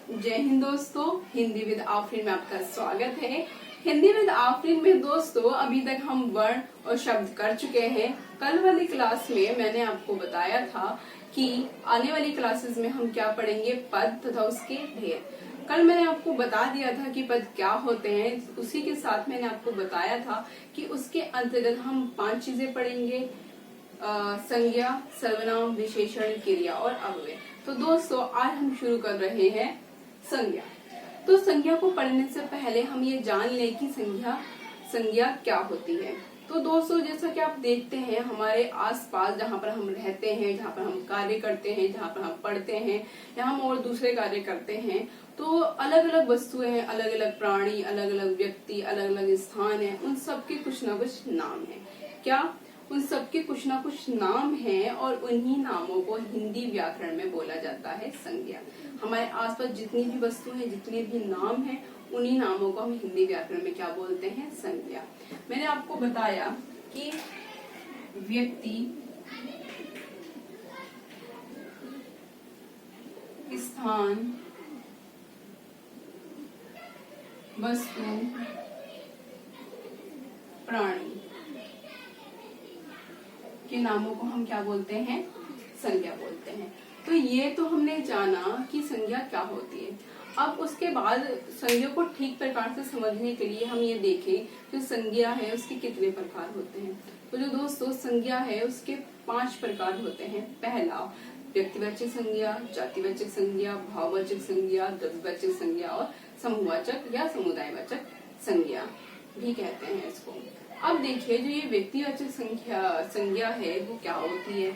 जय हिंद दोस्तों, हिंदी विद आफरीन में आपका स्वागत है। हिंदी विद आफरीन में दोस्तों अभी तक हम वर्ण और शब्द कर चुके हैं। कल वाली क्लास में मैंने आपको बताया था कि आने वाली क्लासेस में हम क्या पढ़ेंगे, पद तथा उसके ढेर। कल मैंने आपको बता दिया था कि पद क्या होते हैं। उसी के साथ मैंने आपको बताया था कि उसके अंतर्गत हम 5 चीजें पढ़ेंगे, संज्ञा, सर्वनाम, विशेषण, क्रिया और अव्यय। तो दोस्तों आज हम शुरू कर रहे हैं संज्ञा। तो संज्ञा को पढ़ने से पहले हम ये जान लें कि संज्ञा क्या होती है। तो दोस्तों जैसा कि आप देखते हैं हमारे आसपास जहाँ पर हम रहते हैं, जहाँ पर हम कार्य करते हैं, जहाँ पर हम पढ़ते हैं या हम और दूसरे कार्य करते हैं, तो अलग अलग वस्तुएं हैं, अलग अलग प्राणी, अलग अलग व्यक्ति, अलग अलग स्थान है। उन सबके कुछ ना कुछ नाम है। क्या उन सबके कुछ ना कुछ नाम हैं और उन्हीं नामों को हिंदी व्याकरण में बोला जाता है संज्ञा। हमारे आसपास जितनी भी वस्तु हैं, जितने भी नाम हैं, उन्हीं नामों को हम हिंदी व्याकरण में क्या बोलते हैं, संज्ञा। मैंने आपको बताया कि व्यक्ति, स्थान, वस्तु, प्राणी के नामों को हम क्या बोलते हैं, संज्ञा बोलते हैं। तो ये तो हमने जाना कि संज्ञा क्या होती है। अब उसके बाद संज्ञा को ठीक प्रकार से समझने के लिए हम ये देखें जो संज्ञा है उसके कितने प्रकार होते हैं। तो जो दोस्तों संज्ञा है उसके 5 प्रकार होते हैं। पहला व्यक्तिवाचक संज्ञा, जातिवाचक संज्ञा, भाववाचक संज्ञा, द्रव्यवाचक संज्ञा और समूहवाचक या समुदायवाचक संज्ञा भी कहते हैं इसको। अब देखिए जो ये व्यक्तिवाचक संज्ञा है वो क्या होती है।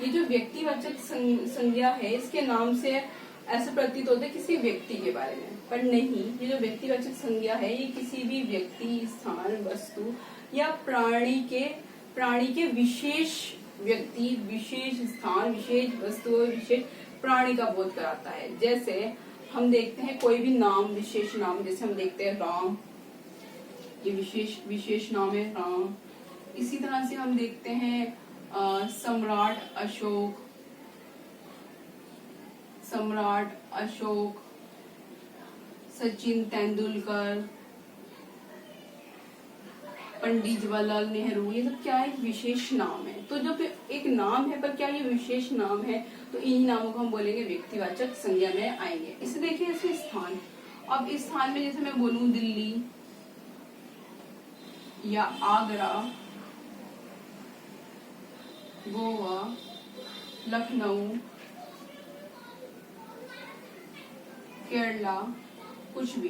ये जो व्यक्तिवाचक संज्ञा है इसके नाम से ऐसा प्रतीत होता है किसी व्यक्ति के बारे में, पर नहीं। ये जो व्यक्तिवाचक संज्ञा है ये किसी भी व्यक्ति, स्थान, वस्तु या प्राणी के विशेष व्यक्ति, विशेष स्थान, विशेष वस्तु और विशेष प्राणी का बोध कराता है। जैसे हम देखते हैं कोई भी नाम, विशेष नाम, जैसे हम देखते हैं राम, ये विशेष नाम है राम। इसी तरह से हम देखते हैं सम्राट अशोक, सचिन तेंदुलकर, पंडित जवाहरलाल नेहरू। ये सब क्या है, विशेष नाम है। तो जब एक नाम है पर क्या ये विशेष नाम है, तो इन्हीं नामों को हम बोलेंगे व्यक्तिवाचक संज्ञा में आएंगे। इसे देखिए ऐसे स्थान। अब इस स्थान में जैसे मैं बोलूं दिल्ली या आगरा, गोवा, लखनऊ, केरला, कुछ भी,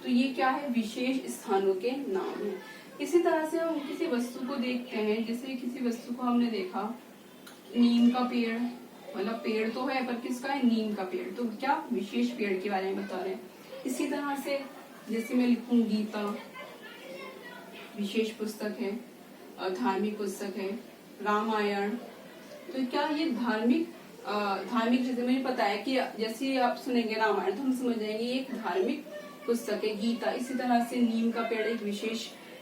तो ये क्या है, विशेष स्थानों के नाम है। इसी तरह से हम किसी वस्तु को देखते हैं। जैसे किसी वस्तु को हमने देखा नीम का पेड़, मतलब पेड़ तो है पर किसका है, नीम का पेड़, तो क्या विशेष पेड़ के बारे में बता रहे हैं। इसी तरह से जैसे मैं लिखूं गीता, विशेष पुस्तक है, धार्मिक पुस्तक है। रामायण, तो क्या ये धार्मिक जैसे मुझे पता है कि जैसे आप सुनेंगे रामायण तो हम समझ जाएंगे ये एक धार्मिक पुस्तक है, गीता। इसी तरह से नीम का पेड़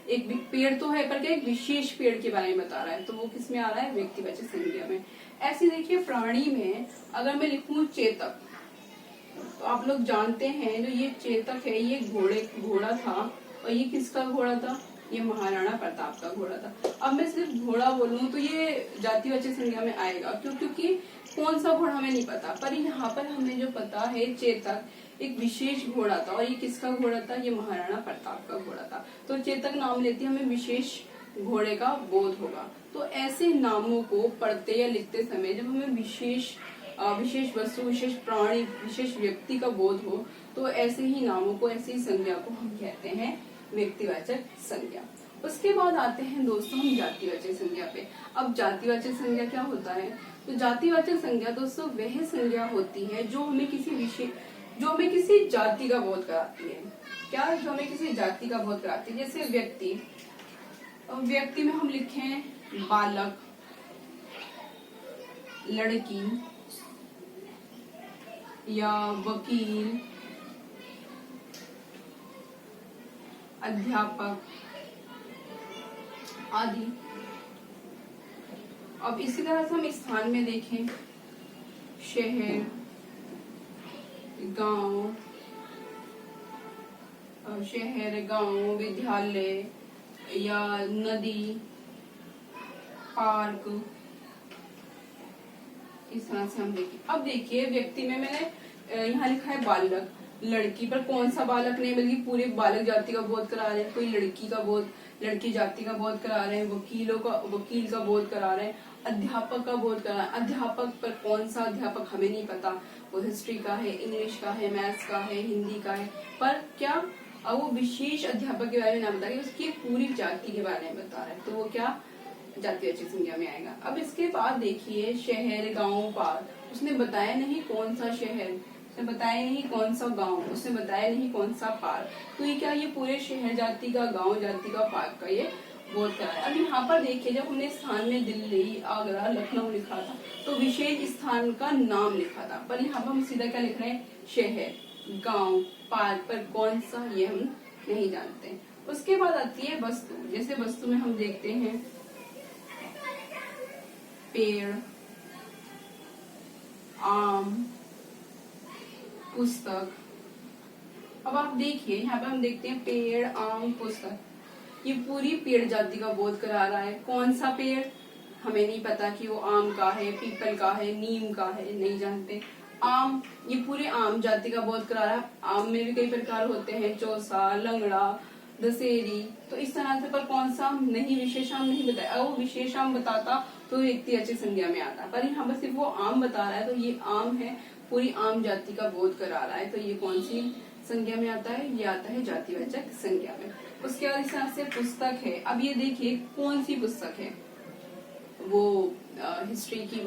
एक पेड़ तो है पर क्या एक विशेष पेड़ के बारे में बता रहा है, तो वो किस में आ रहा है, व्यक्तिवाचक संज्ञा में। ऐसे देखिए प्राणी में अगर मैं लिखूं चेतक, तो आप लोग जानते हैं जो ये चेतक है ये घोड़ा था, और ये किसका घोड़ा था, ये महाराणा प्रताप का घोड़ा था। अब मैं सिर्फ घोड़ा बोलूं तो ये जातिवाचक संज्ञा में आएगा, क्योंकि कौन सा घोड़ा हमें नहीं पता, पर यहाँ पर हमें जो पता है चेतक एक विशेष घोड़ा था, और ये किसका घोड़ा था, ये महाराणा प्रताप का घोड़ा था। तो चेतक नाम लेते हमें विशेष घोड़े का बोध होगा। तो ऐसे नामों को पढ़ते या लिखते समय जब हमें विशेष वस्तु, विशेष प्राणी, विशेष व्यक्ति का बोध हो, तो ऐसे ही नामों को, ऐसी संज्ञा को हम कहते हैं व्यक्तिवाचक संज्ञा। उसके बाद आते हैं दोस्तों हम जातिवाचक संज्ञा पे। अब जातिवाचक संज्ञा क्या होता है, तो जातिवाचक संज्ञा दोस्तों वह संज्ञा होती है जो हमें किसी जाति का बोध कराती है। क्या, जो हमें किसी जाति का बोध कराती है। जैसे व्यक्ति में हम लिखें बालक, लड़की या वकील, अध्यापक आदि। अब इसी तरह से हम स्थान में देखें शहर, गांव, शहर, गांव, विद्यालय या नदी, पार्क, इस तरह से हम देखिए। अब देखिए व्यक्ति में मैंने यहाँ लिखा है बालक, लड़की, पर कौन सा बालक नहीं, बल्कि पूरे बालक जाति का बोध करा रहे हैं। कोई लड़की का बोध, लड़की जाति का बोध करा रहे हैं, वकील का बोध करा रहे हैं, अध्यापक का बोध करा रहे हैं। अध्यापक पर कौन सा अध्यापक हमें नहीं पता, वो हिस्ट्री का है, इंग्लिश का है, मैथ्स का है, हिंदी का है, पर क्या अब वो विशेष अध्यापक के बारे में ना बता रही, उसकी पूरी जाति के बारे में बता रहे हैं, तो वो क्या जातिवाचक संज्ञा में आएगा। अब इसके बाद देखिए शहर, गांव, पार्क, उसने बताया नहीं कौन सा शहर, उसने बताया नहीं कौन सा गांव, उसने बताया नहीं कौन सा पार्क, तो ये क्या, ये पूरे शहर जाति का, गांव जाति का, पार्क का ये बोध करा है। अब यहाँ पर देखिए जब हमने स्थान में दिल्ली, आगरा, लखनऊ लिखा था तो विशेष स्थान का नाम लिखा था, पर यहाँ पर हम सीधा क्या लिख रहे हैं, शहर, गांव, पार्क, पर कौन सा ये हम नहीं जानते। उसके बाद आती है वस्तु। जैसे वस्तु में हम देखते हैं पेड़, आम, पुस्तक। अब आप देखिए यहाँ पे हम देखते हैं पेड़, आम, पुस्तक, ये पूरी पेड़ जाति का बोध करा रहा है। कौन सा पेड़ हमें नहीं पता कि वो आम का है, पीपल का है, नीम का है, नहीं जानते। आम, ये पूरे आम जाति का बोध करा रहा है। आम में भी कई प्रकार होते हैं, चौसा, लंगड़ा, दशहरी, तो इस तरह से, पर कौन सा नहीं, विशेषाम नहीं बताया। अगर वो विशेषाम बताता तो व्यक्तिवाचक संज्ञा में आता, पर यहाँ पर सिर्फ वो आम बता रहा है, तो ये आम है, पूरी आम जाति का बोध करा रहा है, तो ये कौन सी संज्ञा में आता है, ये आता है जातिवाचक संज्ञा में। उसके बाद इस तरह से पुस्तक है। अब ये देखिए कौन सी पुस्तक है, वो हिस्ट्री की,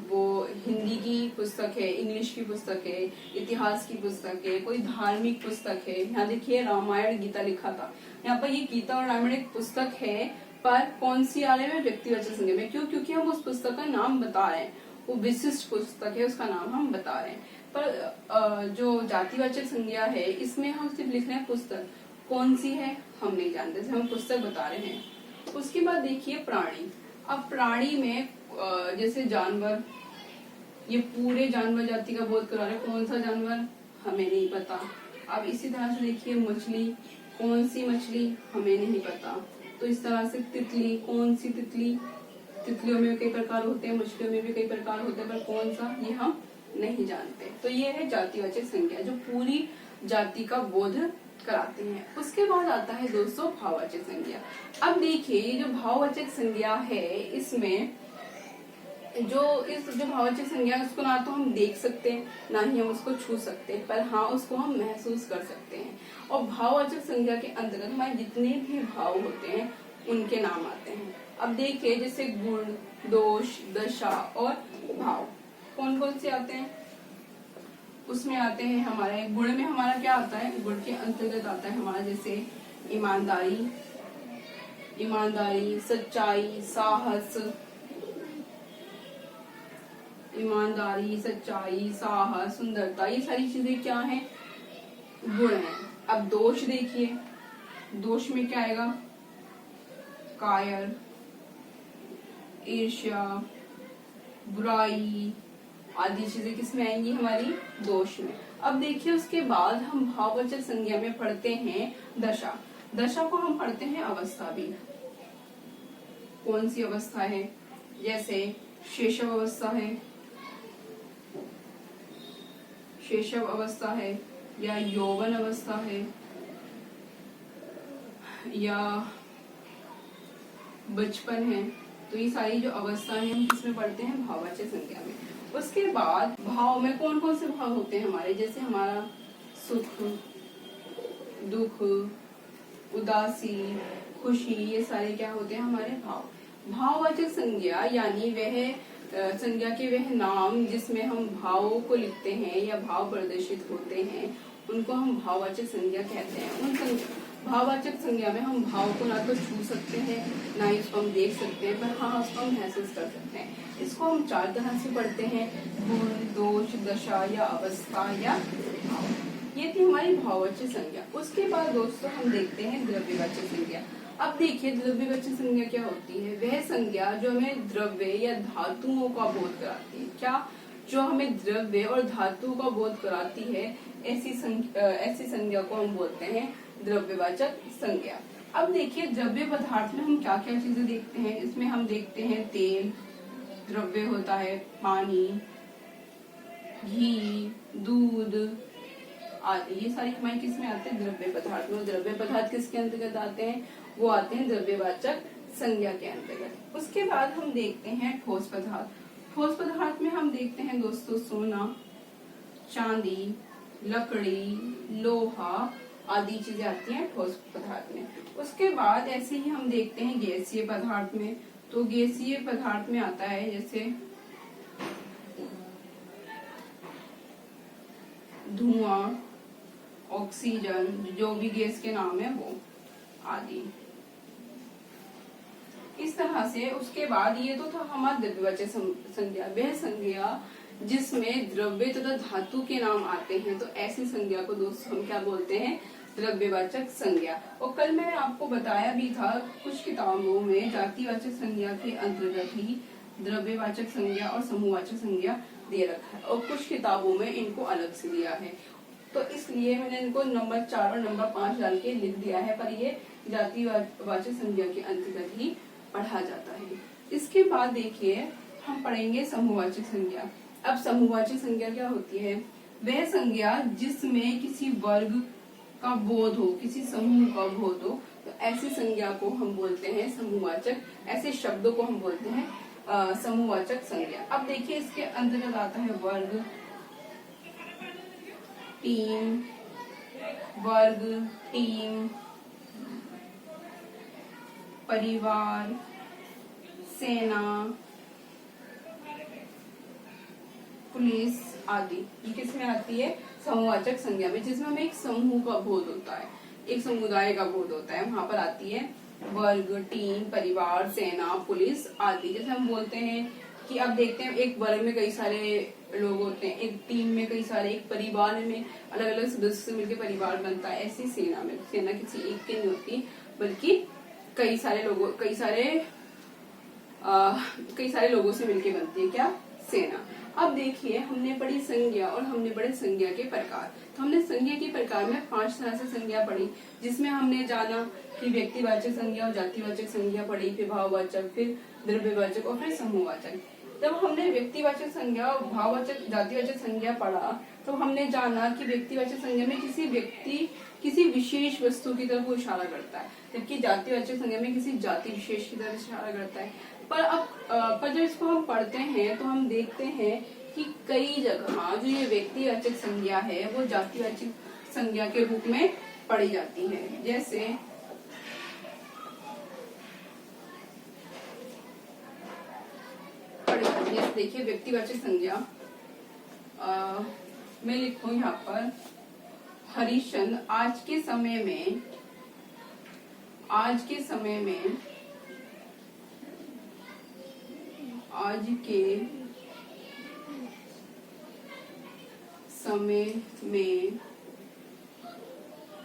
वो हिंदी की पुस्तक है, इंग्लिश की पुस्तक है, इतिहास की पुस्तक है, कोई धार्मिक पुस्तक है। यहाँ देखिए रामायण, गीता लिखा था, यहाँ पर ये गीता और रामायण एक पुस्तक है, पर कौन सी आ रहे हैं, व्यक्तिवाचक संज्ञा में। क्यों? क्योंकि हम उस पुस्तक का नाम बता रहे हैं, वो विशिष्ट पुस्तक है, उसका नाम हम बता रहे हैं। पर जो जातिवाचक संज्ञा है इसमें हम सिर्फ लिख रहे हैं पुस्तक, कौन सी है हम नहीं जानते, हम पुस्तक बता रहे हैं। उसके बाद देखिए प्राणी। अब प्राणी में जैसे जानवर, ये पूरे जानवर जाति का बोध करा रहे हैं, कौन सा जानवर हमें नहीं पता। अब इसी तरह से देखिए मछली, कौन सी मछली हमें नहीं पता। तो इस तरह से तितली, कौन सी तितली, तितलियों में कई प्रकार होते हैं, मछलियों में भी कई प्रकार होते हैं, पर कौन सा ये हम नहीं जानते। तो ये है जातिवाचक संज्ञा जो पूरी जाति का बोध कराते हैं। उसके बाद आता है दोस्तों भाववाचक संज्ञा। अब देखिए ये जो भाववाचक संज्ञा है, इसमें जो भाववाचक संज्ञा है उसको ना तो हम देख सकते हैं, ना ही हम उसको छू सकते हैं, पर हाँ उसको हम महसूस कर सकते हैं। और भाववाचक संज्ञा के अंतर्गत हमारे जितने भी भाव होते हैं उनके नाम आते हैं। अब देखिए जैसे गुण, दोष, दशा और भाव, कौन कौन से आते हैं, उसमें आते हैं हमारे गुण में हमारा क्या आता है, गुण के अंतर्गत आता है हमारा जैसे ईमानदारी, सच्चाई, साहस, ईमानदारी, सच्चाई, साहस, सुंदरता, ये सारी चीजें क्या हैं, गुण हैं। अब दोष देखिए, दोष में क्या आएगा, कायर, ईर्ष्या, बुराई आदि चीजें किसमें आएंगी, हमारी दोष में। अब देखिए उसके बाद हम भाववाचक संज्ञा में पढ़ते हैं दशा। दशा को हम पढ़ते हैं अवस्था भी, कौन सी अवस्था है, जैसे शैशव अवस्था है या यौवन अवस्था है या बचपन है। तो ये सारी जो अवस्थाएं हैं हम किसमें पढ़ते हैं, भाववाचक संज्ञा में। उसके बाद भाव में कौन कौन से भाव होते हैं हमारे, जैसे हमारा सुख, दुख, उदासी, खुशी, ये सारे क्या होते हैं हमारे भाव। भाववाचक संज्ञा यानी वह संज्ञा के वह नाम जिसमें हम भावों को लिखते हैं या भाव प्रदर्शित होते हैं, उनको हम भाववाचक संज्ञा कहते हैं। उन भाववाचक संज्ञा में हम भाव को ना तो छू सकते हैं, ना ही इसको हम देख सकते हैं, पर हाँ उसको हम महसूस कर सकते हैं। इसको हम चार तरह से पढ़ते हैं, गुण, दोष, दशा या अवस्था या भाव। ये थी हमारी भाववाचक संज्ञा। उसके बाद दोस्तों हम देखते हैं द्रव्यवाचक संज्ञा। अब देखिए द्रव्यवाचक संज्ञा क्या होती है, वह संज्ञा जो हमें द्रव्य या धातुओं का बोध कराती है। क्या, जो हमें द्रव्य और धातु का बोध कराती है, ऐसी संज्ञा को हम बोलते हैं द्रव्यवाचक संज्ञा। अब देखिए द्रव्य पदार्थ में हम क्या क्या चीजें देखते हैं। इसमें हम देखते हैं तेल द्रव्य होता है, पानी, घी, दूध आदि, ये सारी हमारे किस में आते हैं, द्रव्य पदार्थ में। द्रव्य पदार्थ किसके अंतर्गत आते हैं, वो आते हैं द्रव्यवाचक संज्ञा के अंतर्गत। उसके बाद हम देखते हैं ठोस पदार्थ। ठोस पदार्थ में हम देखते हैं दोस्तों सोना, चांदी, लकड़ी, लोहा आदि चीजें आती हैं ठोस पदार्थ में। उसके बाद ऐसे ही हम देखते हैं गैसीय पदार्थ में। तो गैसीय पदार्थ में आता है जैसे धुआं, ऑक्सीजन, जो भी गैस के नाम है वो आदि, इस तरह से। उसके बाद ये तो था हमारा द्रव्यवाचक संज्ञा, वह संज्ञा जिसमें द्रव्य तथा धातु के नाम आते हैं। तो ऐसी संज्ञा को दोस्तों हम क्या बोलते हैं, द्रव्यवाचक संज्ञा। और कल मैंने आपको बताया भी था कुछ किताबों में जातिवाचक संज्ञा के अंतर्गत ही द्रव्यवाचक संज्ञा और समूहवाचक संज्ञा दे रखा है, और कुछ किताबों में इनको अलग से दिया है। तो इसलिए मैंने इनको नंबर 4 और नंबर 5 डाल के लिख दिया है, पर ये जातिवाचक संज्ञा के अंतर्गत ही पढ़ा जाता है। इसके बाद देखिए हम पढ़ेंगे समूहवाचक संज्ञा। अब समूहवाचक संज्ञा क्या होती है, वह संज्ञा जिसमें किसी वर्ग का बोध हो, किसी समूह का बोध हो, तो ऐसी संज्ञा को हम बोलते हैं समूहवाचक, ऐसे शब्दों को हम बोलते हैं समूहवाचक संज्ञा। अब देखिए इसके अंतर्गत आता है वर्ग, टीम, परिवार, सेना, पुलिस आदि। ये किस में आती है, समूहवाचक संज्ञा में, जिसमें हमें एक समूह का बोध होता है, एक समुदाय का बोध होता है, वहां पर आती है वर्ग, टीम, परिवार, सेना, पुलिस आदि। जैसे हम बोलते हैं कि अब देखते हैं एक वर्ग में कई सारे लोग होते हैं, एक टीम में कई सारे, एक परिवार में अलग अलग सदस्य से मिलकर परिवार बनता है। ऐसी सेना में सेना किसी एक की नहीं होती, बल्कि कई सारे लोगों से मिलकर बनती है क्या, सेना। अब देखिए हमने पढ़ी संज्ञा और हमने पढ़े संज्ञा के प्रकार। तो हमने संज्ञा के प्रकार में 5 तरह से संज्ञा पढ़ी, जिसमें हमने जाना कि व्यक्तिवाचक संज्ञा और जातिवाचक संज्ञा पढ़ी, फिर भाववाचक, फिर द्रव्यवाचक और फिर समूहवाचक। जब हमने व्यक्तिवाचक संज्ञा और भाववाचक, जातिवाचक संज्ञा पढ़ा, तो हमने जाना कि व्यक्तिवाचक संज्ञा में किसी व्यक्ति, किसी विशेष वस्तु की तरफ वो इशारा करता है, जबकि जातिवाचक संज्ञा में किसी जाति विशेष की तरफ इशारा करता है। पर जब इसको हम पढ़ते हैं तो हम देखते हैं कि कई जगह जो ये व्यक्तिवाचक संज्ञा है वो जातिवाचक संज्ञा के रूप में पढ़ी जाती है। जैसे देखिए व्यक्तिवाचक संज्ञा मैं लिखूं यहाँ पर, हरिश्चंद्र आज के समय में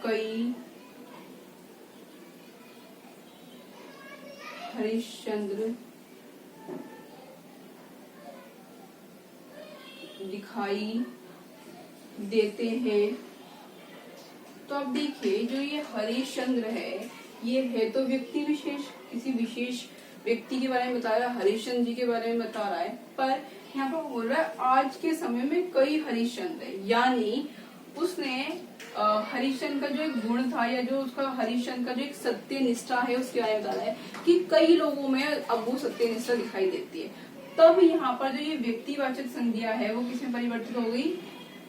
कई हरिश्चंद्र दिखाई देते हैं। तो अब देखिए जो ये हरिश्चंद्र है, ये है तो व्यक्ति विशेष, किसी विशेष व्यक्ति के बारे में बता रहा है, हरिश्चंद्र जी के बारे में बता रहा है। पर यहाँ पर बोल रहा है आज के समय में कई हरिश्चंद्र है, यानी उसने हरिश्चंद्र का जो एक गुण था, या जो उसका हरिश्चंद्र का जो एक सत्य निष्ठा है उसके बारे में बता रहा है कि कई लोगों में अब वो सत्य निष्ठा दिखाई देती है। तब यहाँ पर जो ये व्यक्तिवाचक संज्ञा है वो किसमें परिवर्तित हो गई,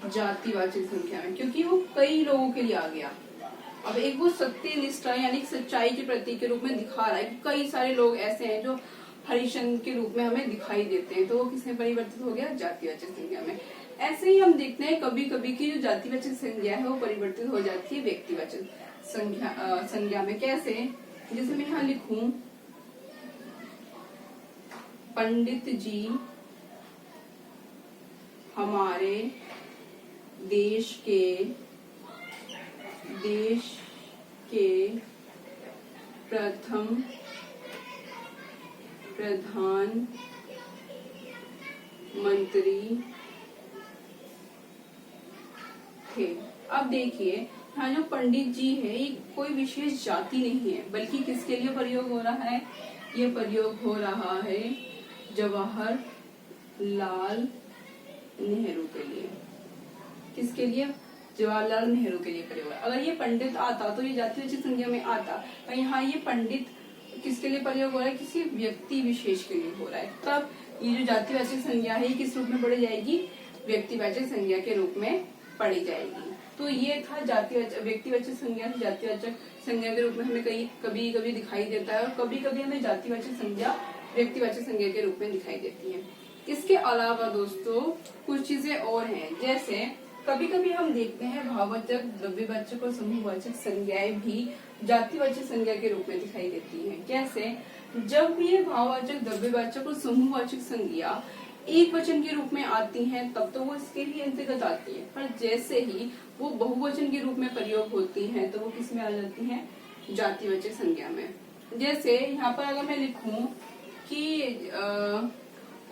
जातिवाचक संज्ञा में, क्योंकि वो कई लोगों के लिए आ गया। अब एक वो सत्य निष्ठा यानी सच्चाई के प्रतीक के रूप में दिखा रहा है कि कई सारे लोग ऐसे हैं जो हरिश्चंद्र के रूप में हमें दिखाई देते हैं, तो वो किसमें परिवर्तित हो गया, जातिवाचक संज्ञा में। ऐसे ही हम देखते हैं कभी कभी की जो जातिवाचक संज्ञा है वो परिवर्तित हो जाती है व्यक्तिवाचक संज्ञा में। कैसे, जैसे मैं यहाँ लिखूं पंडित जी हमारे देश के प्रथम प्रधानमंत्री थे। अब देखिए यहाँ जो पंडित जी है ये कोई विशेष जाति नहीं है, बल्कि किसके लिए प्रयोग हो रहा है? ये प्रयोग हो रहा है जवाहरलाल नेहरू के लिए। किसके लिए? जवाहरलाल नेहरू के लिए प्रयोग है। अगर ये पंडित आता तो ये जातिवाचक संज्ञा में आता, पर यहाँ ये पंडित किसके लिए प्रयोग हो रहा है? किसी व्यक्ति विशेष के लिए हो रहा है। तब ये जो जातिवाचक संज्ञा है ये किस रूप में पढ़ी जाएगी? व्यक्तिवाचक संज्ञा के रूप में पढ़ी जाएगी। तो ये था जातिवाचक, व्यक्तिवाचक संज्ञा से जातिवाचक संज्ञा के रूप में हमें कभी कभी दिखाई देता है, और कभी कभी हमें जातिवाचक संज्ञा व्यक्तिवाचक संज्ञा के रूप में दिखाई देती है। इसके अलावा दोस्तों कुछ चीजें और हैं, जैसे कभी कभी हम देखते हैं भाववाचक, द्रव्यवाचक और समूहवाचक संज्ञाएं भी जातिवाचक संज्ञा के रूप में दिखाई देती हैं। कैसे? जब ये भाववाचक, द्रव्यवाचक और समूहवाचक संज्ञा एक वचन के रूप में आती हैं तब तो वो इसके ही अंतर्गत आती है, पर जैसे ही वो बहुवचन के रूप में प्रयोग होती हैं तो वो किस में आ जाती हैं? जातिवाचक संज्ञा में। जैसे यहाँ पर अगर मैं लिखूं कि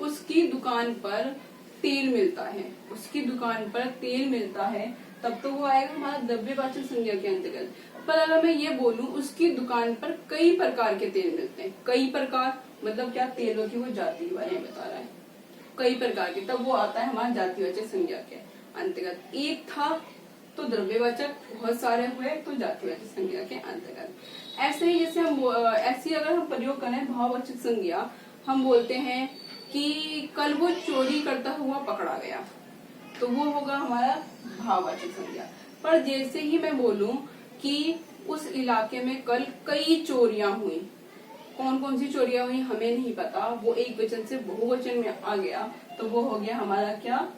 उसकी दुकान पर तेल मिलता है, उसकी दुकान पर तेल मिलता है, तब तो वो आएगा हमारा द्रव्यवाचक संज्ञा के अंतर्गत। पर अगर मैं ये बोलूं उसकी दुकान पर कई प्रकार के तेल मिलते हैं, कई प्रकार मतलब क्या? तेलों की वो जाति के बारे में बता रहा है, कई प्रकार के, तब वो आता है हमारा जातिवाचक संज्ञा के अंतर्गत। एक था तो द्रव्यवाचक, बहुत सारे हुए तो जातिवाचक संज्ञा के अंतर्गत। ऐसे ही जैसे हम ऐसी अगर हम प्रयोग करें भाववाचक संज्ञा, हम बोलते हैं कि कल वो चोरी करता हुआ पकड़ा गया, तो वो होगा हमारा भाववाचक संज्ञा। पर जैसे ही मैं बोलूं कि उस इलाके में कल कई चोरियां हुई, कौन कौन सी चोरियां हुई हमें नहीं पता, वो एक वचन से बहुवचन में आ गया, तो वो हो गया हमारा क्या?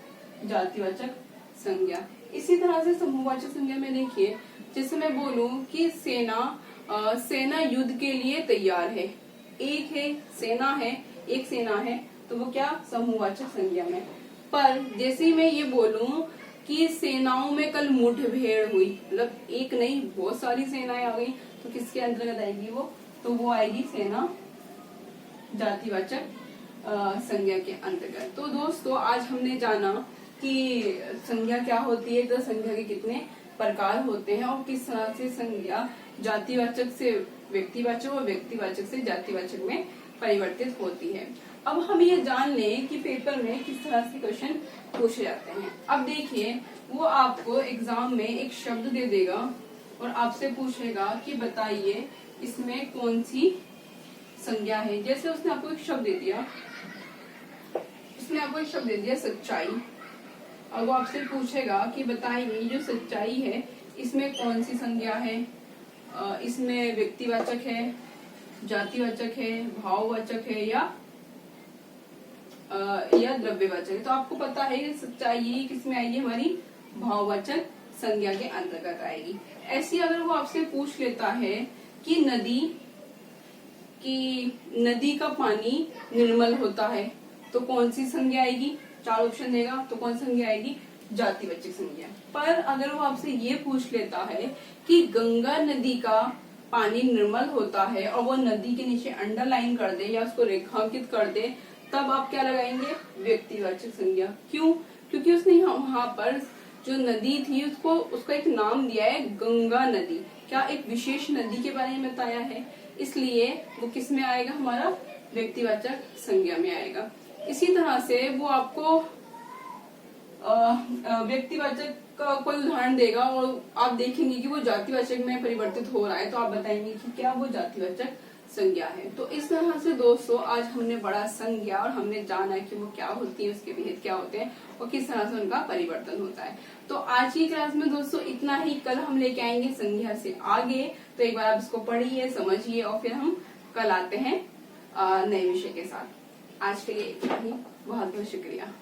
जातिवाचक संज्ञा। इसी तरह से समूहवाचक संज्ञा में देखिए, जैसे मैं बोलूं कि सेना युद्ध के लिए तैयार है, एक है सेना है, एक सेना है, तो वो क्या? समूहवाचक संज्ञा में। पर जैसे ही मैं ये बोलूं कि सेनाओं में कल मुठभेड़ हुई, मतलब एक नहीं बहुत सारी सेनाएं आ गई, तो किसके अंतर्गत आएगी वो? तो वो आएगी सेना जातिवाचक संज्ञा के अंतर्गत। तो दोस्तों आज हमने जाना कि संज्ञा क्या होती है, तो संज्ञा के कितने प्रकार होते हैं और किस तरह से संज्ञा जातिवाचक से व्यक्तिवाचक और व्यक्तिवाचक से जातिवाचक में परिवर्तित होती है। अब हम ये जान लें कि पेपर में किस तरह से क्वेश्चन पूछे जाते हैं। अब देखिए वो आपको एग्जाम में एक शब्द दे देगा और आपसे पूछेगा कि बताइए इसमें कौन सी संज्ञा है। जैसे उसने आपको एक शब्द दे दिया, सच्चाई, और वो आपसे पूछेगा कि बताइए जो सच्चाई है इसमें कौन सी संज्ञा है, इसमें व्यक्तिवाचक है, जातिवाचक है, भाववाचक है या द्रव्यवाचक है। तो आपको पता है सच्चाई किसमें आएगी? हमारी भाववाचक संज्ञा के अंतर्गत आएगी। ऐसी अगर वो आपसे पूछ लेता है कि नदी का पानी निर्मल होता है, तो कौन सी संज्ञा आएगी? 4 ऑप्शन देगा, तो कौन सी संज्ञा आएगी? जातिवाचक संज्ञा। पर अगर वो आपसे ये पूछ लेता है कि गंगा नदी का पानी निर्मल होता है और वो नदी के नीचे अंडरलाइन कर दे या उसको रेखांकित कर दे, तब आप क्या लगाएंगे? व्यक्तिवाचक संज्ञा। क्यों? क्योंकि उसने वहां पर जो नदी थी उसका एक नाम दिया है गंगा नदी, क्या एक विशेष नदी के बारे में बताया है, इसलिए वो किस में आएगा? हमारा व्यक्तिवाचक संज्ञा में आएगा। इसी तरह से वो आपको व्यक्तिवाचक का कोई उदाहरण देगा और आप देखेंगे कि वो जातिवाचक में परिवर्तित हो रहा है, तो आप बताएंगे कि क्या वो जातिवाचक संज्ञा है। तो इस तरह से दोस्तों आज हमने बड़ा संज्ञा और हमने जाना कि वो क्या होती है, उसके भेद क्या होते हैं और किस तरह से उनका परिवर्तन होता है। तो आज की क्लास में दोस्तों इतना ही। कल हम लेके आएंगे संज्ञा से आगे, तो एक बार आप इसको पढ़िए, समझिए और फिर हम कल आते हैं नए विषय के साथ। आज के लिए इतना ही। बहुत बहुत शुक्रिया।